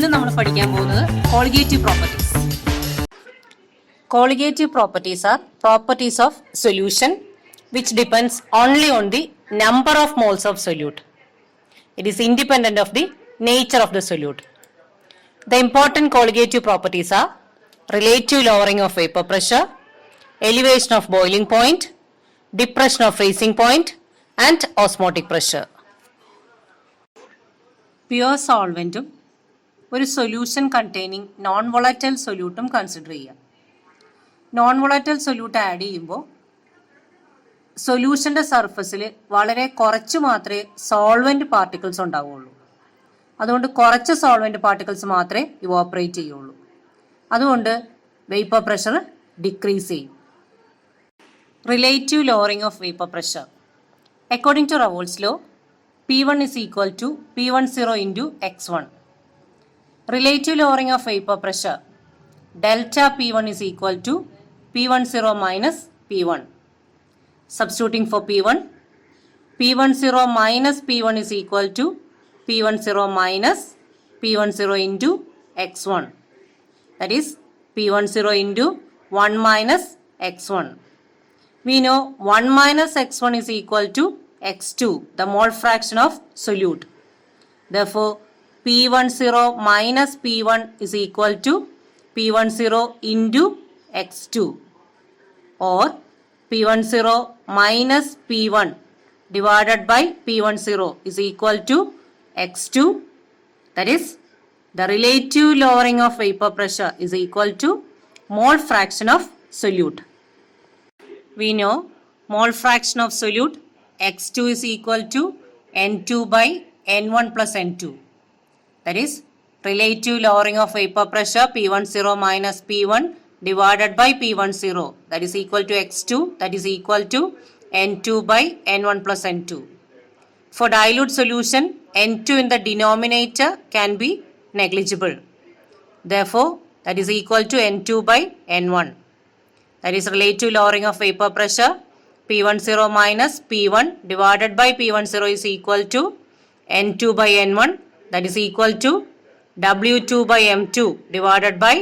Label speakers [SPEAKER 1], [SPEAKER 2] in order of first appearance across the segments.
[SPEAKER 1] ഇന്ന് നമ്മൾ പഠിക്കാൻ പോകുന്നത് colligative properties. Colligative properties are properties of solution which depends only on the number of moles of solute. It is independent of the nature of the solute. The important colligative properties are relative lowering of vapor pressure, elevation of boiling point, depression of freezing point, and osmotic pressure. Pure solventum ഒരു solution containing non volatile സൊല്യൂട്ടും consider ചെയ്യുക. Non volatile solute add ചെയ്യുമ്പോൾ സൊല്യൂഷൻ്റെ സർഫസിൽ വളരെ കുറച്ച് മാത്രമേ solvent particles ഉണ്ടാവുകയുള്ളൂ. അതുകൊണ്ട് കുറച്ച് സോൾവെൻറ്റ് പാർട്ടിക്കിൾസ് മാത്രമേ ഇവോപ്പറേറ്റ് ചെയ്യുള്ളൂ. അതുകൊണ്ട് വേപ്പർ പ്രഷർ ഡിക്രീസ് ചെയ്യും. Relative lowering of vapour pressure. According to Raoult's law, P1 is equal to P10 into X1. Relative lowering of vapor pressure, delta P1 is equal to P10 minus P1. Substituting for P1, P10 minus P1 is equal to P10 minus P10 into X1. That is P10 into 1 minus X1. We know 1 minus X1 is equal to X2, the mole fraction of solute. Therefore, P10 minus P1 is equal to P10 into X2, or P10 minus P1 divided by P10 is equal to X2. That is, the relative lowering of vapor pressure is equal to mole fraction of solute. We know mole fraction of solute X2 is equal to N2 by N1 plus N2. That is, relative lowering of vapor pressure P10 minus P1 divided by P10. That is equal to X2. That is equal to N2 by N1 plus N2. For dilute solution, N2 in the denominator can be negligible. Therefore, that is equal to N2 by N1. That is relative lowering of vapor pressure P10 minus P1 divided by P10 is equal to N2 by N1. That is equal to W2 by M2 divided by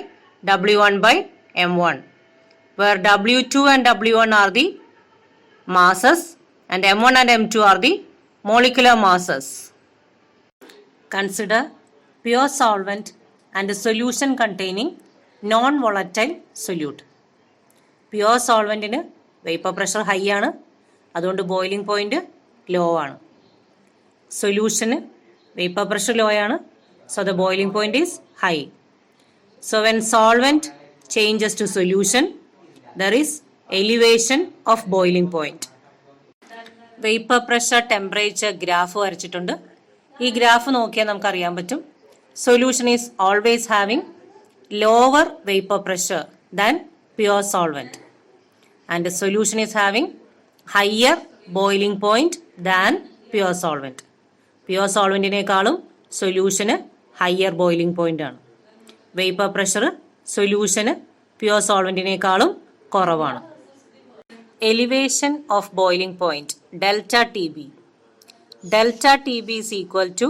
[SPEAKER 1] W1 by M1, where W2 and W1 are the masses and M1 and M2 are the molecular masses. Consider pure solvent and a solution containing non-volatile solute. Pure solventന് vapour pressure high ആണ്, അതുകൊണ്ട് boiling point low ആണ്. സൊല്യൂഷന് vapour pressure low ആണ്, so the boiling point is high. So when solvent changes to solution, there is elevation of boiling point. Vapour pressure temperature graph വരച്ചിട്ടുണ്ട്. ഈ graph നോക്കിയാൽ നമുക്ക് അറിയാൻ പറ്റും solution is always having lower vapour pressure than pure solvent, and the solution is having higher boiling point than pure solvent. Pure solventനേക്കാളും സൊല്യൂഷന് higher boiling point ആണ്. Vapour pressure സൊല്യൂഷന് പ്യുവർ സോൾവെന്റിനേക്കാളും കുറവാണ്. Elevation of boiling point delta T B. Delta T B is equal to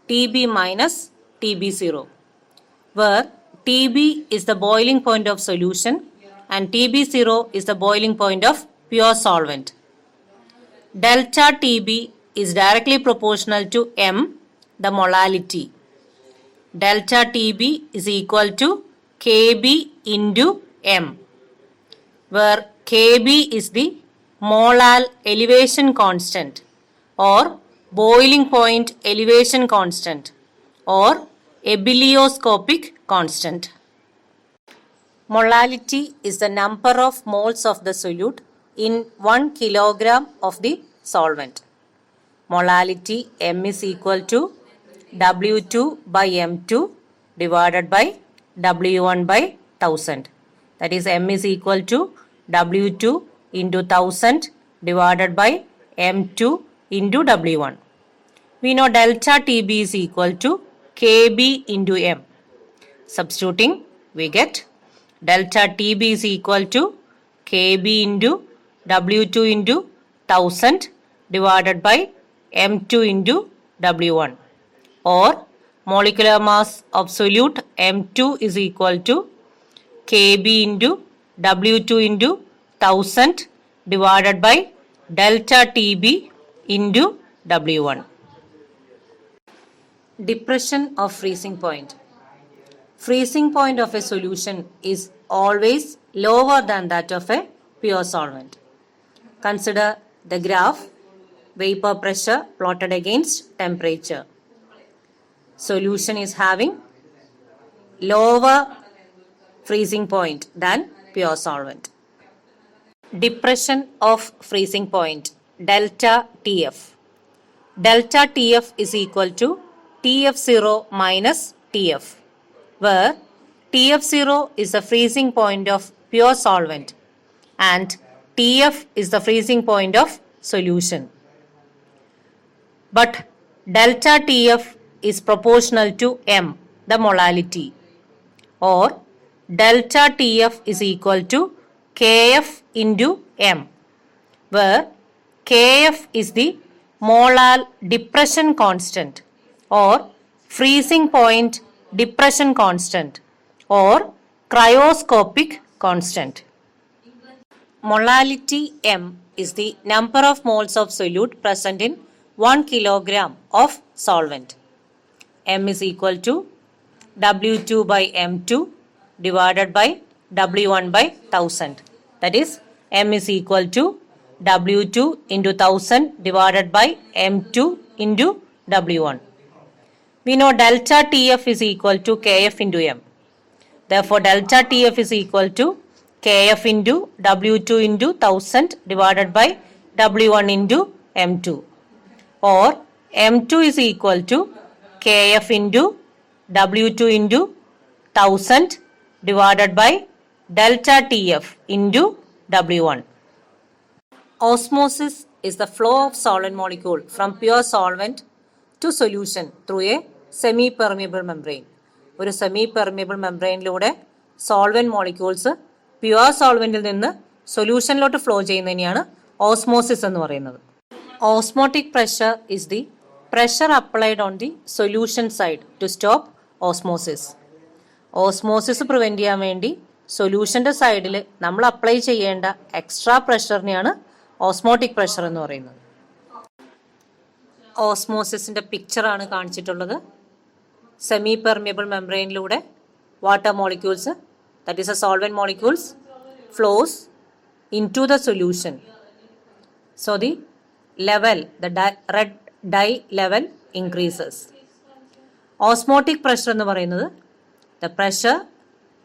[SPEAKER 1] TB minus TB0, where TB is the boiling point of solution and TB0 is the boiling point of pure solvent. Delta TB is directly proportional to M, the molality. Delta TB is equal to KB into M, where KB is the molal elevation constant or boiling point elevation constant or ebullioscopic constant. Molality is the number of moles of the solute in 1 kilogram of the solvent. Molality M is equal to W2 by M2 divided by W1 by 1000. That is M is equal to W2 into 1000 divided by M2 into W1. We know delta TB is equal to KB into M. Substituting, we get delta TB is equal to KB into W2 into 1000 divided by M2 into W1, or molecular mass of solute M2 is equal to Kb into W2 into 1000 divided by delta Tb into W1. Depression of freezing point. Freezing point of a solution is always lower than that of a pure solvent. Consider the graph, vapor pressure plotted against temperature. Solution is having lower freezing point than pure solvent. Depression of freezing point, delta Tf. Delta Tf is equal to Tf0 minus Tf, where Tf0 is the freezing point of pure solvent and Tf is the freezing point of solution. But delta Tf is proportional to m, the molality, or delta Tf is equal to Kf into m, where Kf is the molar depression constant or freezing point depression constant or cryoscopic constant. Molality m is the number of moles of solute present in 1 kilogram of solvent. M is equal to W2 by M2 divided by W1 by 1000. That is, M is equal to W2 into 1000 divided by M2 into W1. We know delta Tf is equal to Kf into m. Therefore, delta Tf is equal to Kf into W2 into 1000 divided by W1 into M2, or M2 is equal to Kf into W2 into 1000 divided by delta Tf into W1. Osmosis is the flow of solvent molecule from pure solvent to solution through a semi-permeable membrane. ഒരു semi permeable മെംബ്രെയിനിലൂടെ solvent molecules pure സോൾവെന്റിൽ നിന്ന് സൊല്യൂഷനിലോട്ട് flow ചെയ്യുന്നതിനെയാണ് osmosis എന്ന് പറയുന്നത്. Osmotic pressure is the pressure applied on the solution side to stop osmosis. Osmosis prevent ചെയ്യാൻ വേണ്ടി സൊല്യൂഷന്റെ സൈഡിൽ നമ്മൾ അപ്ലൈ ചെയ്യേണ്ട എക്സ്ട്രാ പ്രഷറിനെയാണ് ഓസ്മോട്ടിക് പ്രഷർ എന്ന് പറയുന്നത്. ഓസ്മോസിസിന്റെ പിക്ചറാണ് കാണിച്ചിട്ടുള്ളത്. സെമി പെർമിയബിൾ മെംബ്രെയിനിലൂടെ water molecules, that is a solvent molecules, flows into the solution. So the level, the red dye level increases. Osmotic pressure എന്ന് പറയുന്നത് the pressure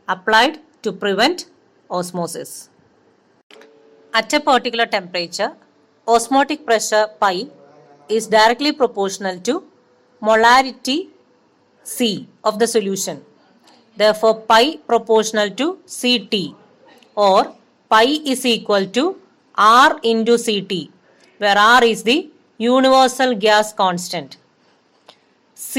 [SPEAKER 1] applied to prevent osmosis. At a particular temperature, osmotic pressure pi is directly proportional to molarity C of the solution. Therefore, pi proportional to Ct, or pi is equal to R into Ct, where R is the universal gas constant. C,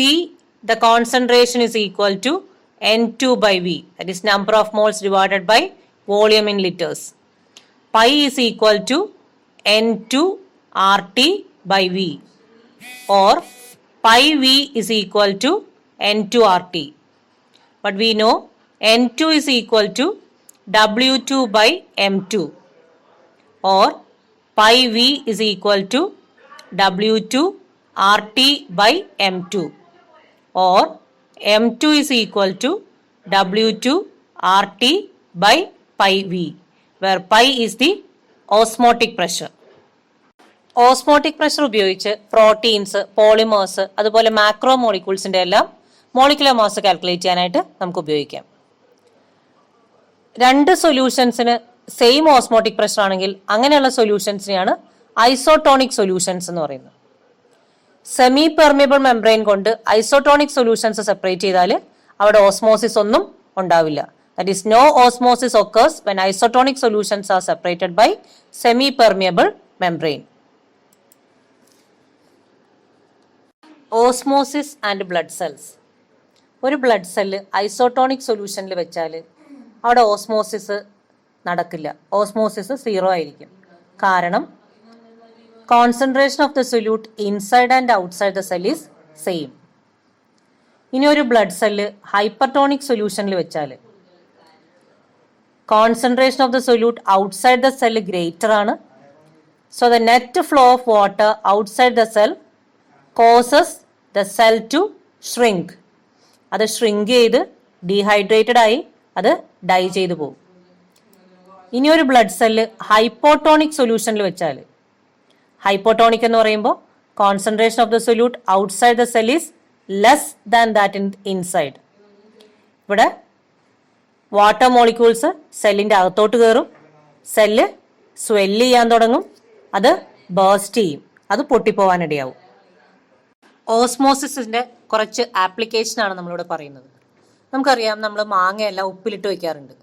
[SPEAKER 1] the concentration, is equal to N2 by V, that is number of moles divided by volume in liters. Pi is equal to N2 RT by V, or pi V is equal to N2 RT. But we know N2 is equal to W2 by M2, or pi V is equal to W2 RT by M2, or M2 is equal to W2 RT by pi V, where pi is the osmotic pressure. Osmotic pressure ഉപയോഗിച്ച് proteins, polymers, അതുപോലെ macro മോളിക്യൂൾസിന്റെ എല്ലാം molecular mass calculate ചെയ്യാനായിട്ട് നമുക്ക് ഉപയോഗിക്കാം. രണ്ട് സൊല്യൂഷൻസിന് same osmotic pressure ആണെങ്കിൽ അങ്ങനെയുള്ള സൊല്യൂഷൻസിനെയാണ് isotonic solutions എന്ന് പറയുന്നത്. സെമി പെർമിയബിൾ മെംബ്രെയിൻ കൊണ്ട് ഐസോട്ടോണിക് സൊല്യൂഷൻസ് സെപ്പറേറ്റ് ചെയ്താൽ അവിടെ ഓസ്മോസിസ് ഒന്നും ഉണ്ടാവില്ല. That is no osmosis occurs when isotonic solutions are separated by semi permeable membrane. Osmosis and blood cells. ഒരു ബ്ലഡ് സെല്ല് ഐസോട്ടോണിക് സൊല്യൂഷനിൽ വെച്ചാൽ അവിടെ ഓസ്മോസിസ് നടക്കില്ല. ഓസ്മോസിസ് 0 ആയിരിക്കും. കാരണം concentration of the solute inside and outside the cell is same. ഇനി ഒരു blood cell hypertonic സൊല്യൂഷനിൽ വെച്ചാൽ concentration of the solute outside the cell greater ആണ്. So the net flow of water outside the cell causes the cell to shrink. അത് shrink ചെയ്ത് dehydrated ആയി അത് dye ചെയ്തു പോകും. ഇനി ഒരു ബ്ലഡ് സെല്ല് ഹൈപ്പോട്ടോണിക് സൊല്യൂഷനിൽ വെച്ചാൽ, ഹൈപ്പോട്ടോണിക് എന്ന് പറയുമ്പോൾ concentration of the solute outside the cell is less than that inside. ഇവിടെ വാട്ടർ മോളിക്യൂൾസ് സെല്ലിൻ്റെ അകത്തോട്ട് കയറും, സെല്ല് സ്വെല്ല് ചെയ്യാൻ തുടങ്ങും, അത് ബേസ്റ്റ് ചെയ്യും, അത് പൊട്ടിപ്പോവാനിടയാവും. ഓസ്മോസിസിന്റെ കുറച്ച് ആപ്ലിക്കേഷനാണ് നമ്മളിവിടെ പറയുന്നത്. നമുക്കറിയാം, നമ്മൾ മാങ്ങയെല്ലാം ഉപ്പിലിട്ട് വെക്കാറുണ്ട്.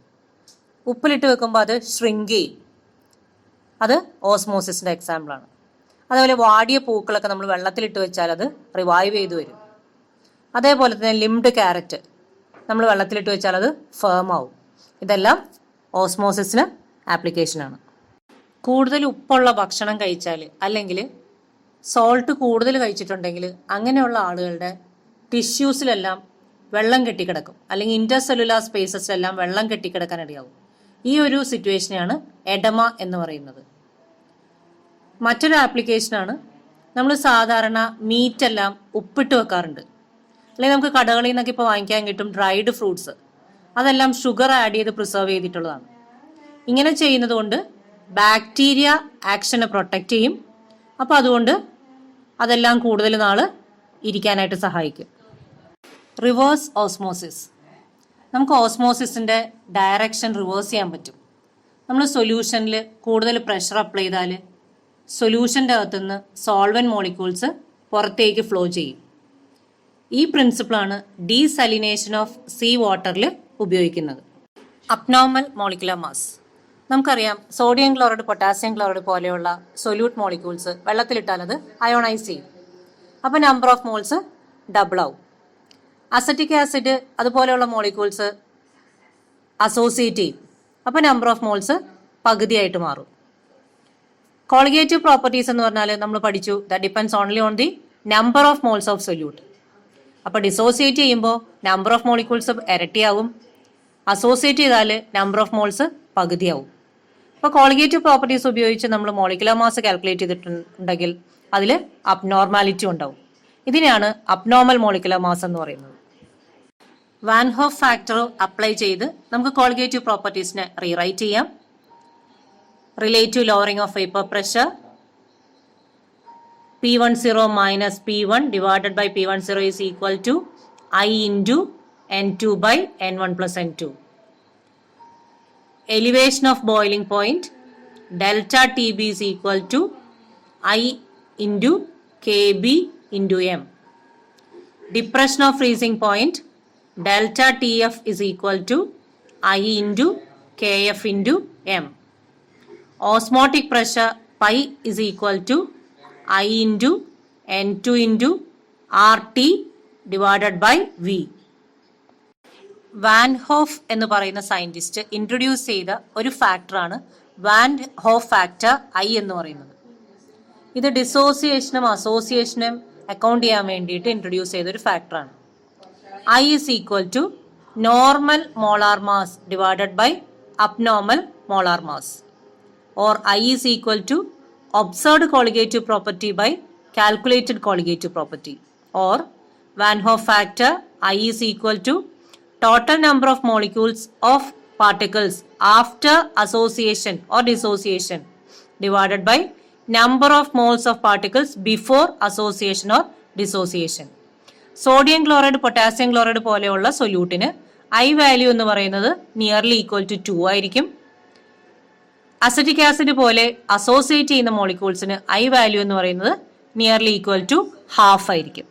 [SPEAKER 1] ഉപ്പിലിട്ട് വെക്കുമ്പോൾ അത് ഷ്രിങ്ക് ചെയ്യും, അത് ഓസ്മോസിസിന്റെ എക്സാമ്പിളാണ്. അതേപോലെ വാടിയ പൂക്കളൊക്കെ നമ്മൾ വെള്ളത്തിലിട്ട് വെച്ചാൽ അത് റിവൈവ് ചെയ്ത് വരും. അതേപോലെ തന്നെ ലിംഡ് ക്യാരറ്റ് നമ്മൾ വെള്ളത്തിലിട്ട് വെച്ചാൽ അത് ഫേം ആവും. ഇതെല്ലാം ഓസ്മോസിസിന് ആപ്ലിക്കേഷനാണ്. കൂടുതൽ ഉപ്പുള്ള ഭക്ഷണം കഴിച്ചാൽ, അല്ലെങ്കിൽ സോൾട്ട് കൂടുതൽ കഴിച്ചിട്ടുണ്ടെങ്കിൽ, അങ്ങനെയുള്ള ആളുകളുടെ ടിഷ്യൂസിലെല്ലാം വെള്ളം കെട്ടിക്കിടക്കും, അല്ലെങ്കിൽ ഇന്റർസെല്ലുലാർ സ്പേസസിലെല്ലാം വെള്ളം കെട്ടിക്കിടക്കാനിടയാവും. ഈ ഒരു സിറ്റുവേഷനെയാണ് എഡമ എന്ന് പറയുന്നത്. മറ്റൊരു ആപ്ലിക്കേഷനാണ്, നമ്മൾ സാധാരണ മീറ്റ് എല്ലാം ഉപ്പിട്ട് വെക്കാറുണ്ട്, അല്ലെങ്കിൽ നമുക്ക് കടകളിൽ നിന്നൊക്കെ ഇപ്പോൾ വാങ്ങിക്കാൻ കിട്ടും ഡ്രൈഡ് ഫ്രൂട്ട്സ്. അതെല്ലാം ഷുഗർ ആഡ് ചെയ്ത് പ്രിസർവ് ചെയ്തിട്ടുള്ളതാണ്. ഇങ്ങനെ ചെയ്യുന്നത് കൊണ്ട് ബാക്ടീരിയ ആക്ഷനെ പ്രൊട്ടക്റ്റ് ചെയ്യും. അപ്പോൾ അതുകൊണ്ട് അതെല്ലാം കൂടുതൽ നാൾ ഇരിക്കാനായിട്ട് സഹായിക്കും. Reverse osmosis. നമുക്ക് ഓസ്മോസിസിൻ്റെ ഡയറക്ഷൻ റിവേഴ്സ് ചെയ്യാൻ പറ്റും. നമ്മൾ സൊല്യൂഷനിൽ കൂടുതൽ പ്രഷർ അപ്ലൈ ചെയ്താൽ സൊല്യൂഷൻ്റെ അകത്തുനിന്ന് സോൾവെൻറ്റ് മോളിക്യൂൾസ് പുറത്തേക്ക് ഫ്ലോ ചെയ്യും. ഈ പ്രിൻസിപ്പിളാണ് ഡീസലിനേഷൻ ഓഫ് സീ വാട്ടറിൽ ഉപയോഗിക്കുന്നത്. Abnormal molecular mass. നമുക്കറിയാം, സോഡിയം ക്ലോറൈഡ്, പൊട്ടാസ്യം ക്ലോറൈഡ് പോലെയുള്ള സൊല്യൂട്ട് മോളിക്യൂൾസ് വെള്ളത്തിലിട്ടാൽ അത് അയോണൈസ് ചെയ്യും. അപ്പോൾ നമ്പർ ഓഫ് മോൾസ് ഡബിൾ ആവും. അസറ്റിക് ആസിഡ് അതുപോലെയുള്ള മോളിക്യൂൾസ് അസോസിയേറ്റ് ചെയ്യും. അപ്പോൾ നമ്പർ ഓഫ് മോൾസ് പകുതിയായിട്ട് മാറും. കോളിഗേറ്റീവ് പ്രോപ്പർട്ടീസ് എന്ന് പറഞ്ഞാൽ നമ്മൾ പഠിച്ചു, that depends only on the number of moles of solute. അപ്പോൾ ഡിസോസിയേറ്റ് ചെയ്യുമ്പോൾ നമ്പർ ഓഫ് മോളിക്യൂൾസ് ഇരട്ടിയാവും, അസോസിയേറ്റ് ചെയ്താൽ നമ്പർ ഓഫ് മോൾസ് പകുതിയാവും. അപ്പോൾ കോളിഗേറ്റീവ് പ്രോപ്പർട്ടീസ് ഉപയോഗിച്ച് നമ്മൾ മോളിക്കുലർ മാസ് കാൽക്കുലേറ്റ് ചെയ്തിട്ടുണ്ടെങ്കിൽ അതിൽ അബ്നോർമാലിറ്റി ഉണ്ടാവും. ഇതിനെയാണ് അബ്നോർമൽ മോളിക്കുലർ മാസ് എന്ന് പറയുന്നത്. വാൻ ഹോഫ് ഫാക്ടർ അപ്ലൈ ചെയ്ത് നമുക്ക് കോളിഗേറ്റീവ് പ്രോപ്പർട്ടീസിനെ റീറൈറ്റ് ചെയ്യാം. Relative lowering of vapour pressure P10 minus P1 divided by P10 is equal to I into N2 by N1 plus N2. Elevation of boiling point delta TB is equal to I into KB into M. Depression of freezing point delta TF is equal to I into KF into M. Osmotic pressure pi is equal to I into N2 into RT divided by V. Van Hoff എന്ന് പറയുന്ന scientist introduce ചെയ്ത ഒരു ഫാക്ടറാണ് van Hoff factor I എന്ന് പറയുന്നത്. ഇത് ഡിസോസിയേഷനും അസോസിയേഷനും account ചെയ്യാൻ വേണ്ടിയിട്ട് ഇൻട്രൊഡ്യൂസ് ചെയ്ത ഒരു ഫാക്ടറാണ്. I is equal to normal molar mass divided by abnormal molar mass, or I is equal to observed colligative property by calculated colligative property, or Van Hoff factor I is equal to total number of molecules of particles after association or dissociation divided by number of moles of particles before association or dissociation. Sodium chloride, potassium chloride പോലെയുള്ള സൊല്യൂട്ടിന് I value എന്ന് പറയുന്നത് nearly equal to 2 ആയിരിക്കും. Acetic acid പോലെ associate ചെയ്യുന്ന മോളിക്യൂൾസിന് I value എന്ന് പറയുന്നത് nearly equal to half ആയിരിക്കും.